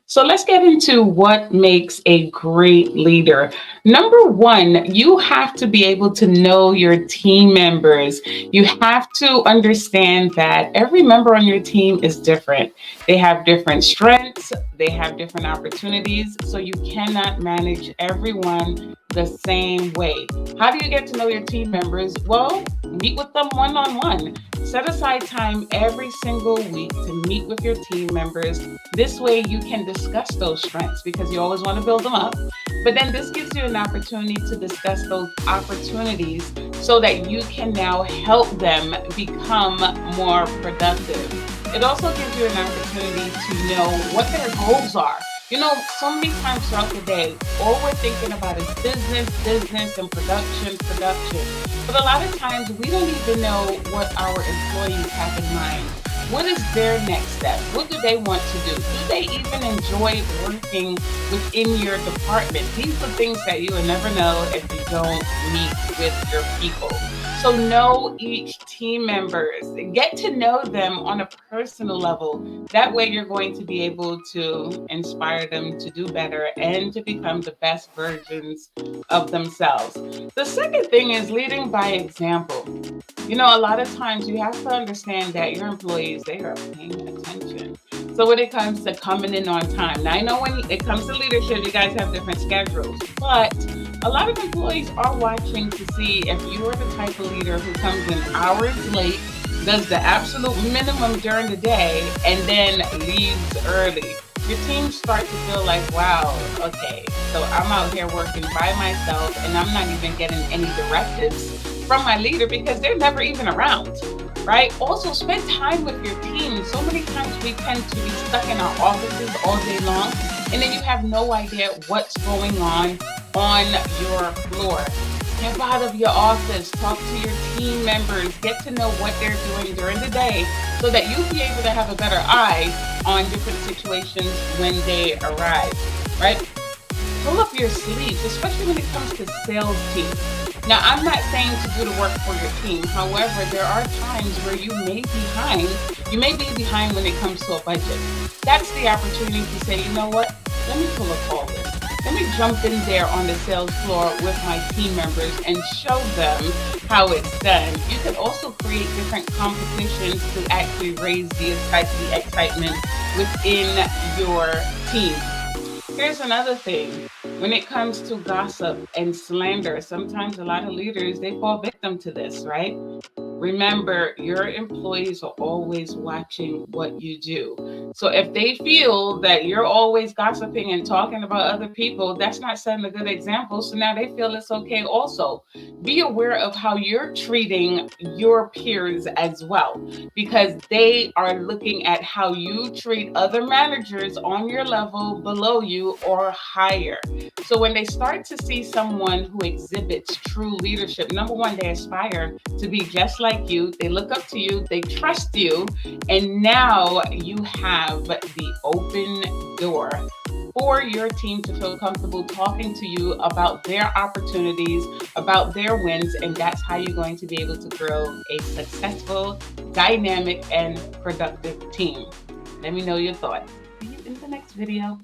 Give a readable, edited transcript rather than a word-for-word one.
So let's get into what makes a great leader. Number one, you have to be able to know your team members. You have to understand that every member on your team is different. They have different strengths, they have different opportunities, so you cannot manage everyone the same way. How do you get to know your team members? Well, meet with them one on one. Set aside time every single week to meet with your team members. This way, you can discuss those strengths because you always want to build them up. But then this gives you an opportunity to discuss those opportunities so that you can now help them become more productive. It also gives you an opportunity to know what their goals are. So many times throughout the day, all we're thinking about is business, business, and production, production. But a lot of times we don't even know what our employees have in mind. What is their next step? What do they want to do? Do they even enjoy working within your department? These are things that you will never know if you don't meet with your people. So know each team members, get to know them on a personal level. That way you're going to be able to inspire them to do better and to become the best versions of themselves. The second thing is leading by example. A lot of times you have to understand that your employees, they are paying attention. So when it comes to coming in on time, now I know when it comes to leadership, you guys have different schedules, but a lot of employees are watching to see if you are the type of leader who comes in hours late, does the absolute minimum during the day, and then leaves early. Your team start to feel like, wow, okay, so I'm out here working by myself and I'm not even getting any directives from my leader because they're never even around, right? Also, spend time with your team. So many times we tend to be stuck in our offices all day long, and then you have no idea what's going on your floor. Step out of your office, talk to your team members, get to know what they're doing during the day so that you'll be able to have a better eye on different situations when they arrive, right? Pull up your sleeves, especially when it comes to sales teams. Now, I'm not saying to do the work for your team. However, there are times where you may be behind. You may be behind when it comes to a budget. That's the opportunity to say, you know what? Let me pull up all this. Let me jump in there on the sales floor with my team members and show them how it's done. You could also create different competitions to actually raise the excitement within your team. Here's another thing. When it comes to gossip and slander, sometimes a lot of leaders, they fall victim to this, right? Remember, your employees are always watching what you do. So if they feel that you're always gossiping and talking about other people, that's not setting a good example. So now they feel it's okay also. Be aware of how you're treating your peers as well, because they are looking at how you treat other managers on your level, below you, or higher. So when they start to see someone who exhibits true leadership, number one, they aspire to be just like you. They look up to you, they trust you, and now you have the open door for your team to feel comfortable talking to you about their opportunities, about their wins, and that's how you're going to be able to grow a successful, dynamic, and productive team. Let me know your thoughts. See you in the next video.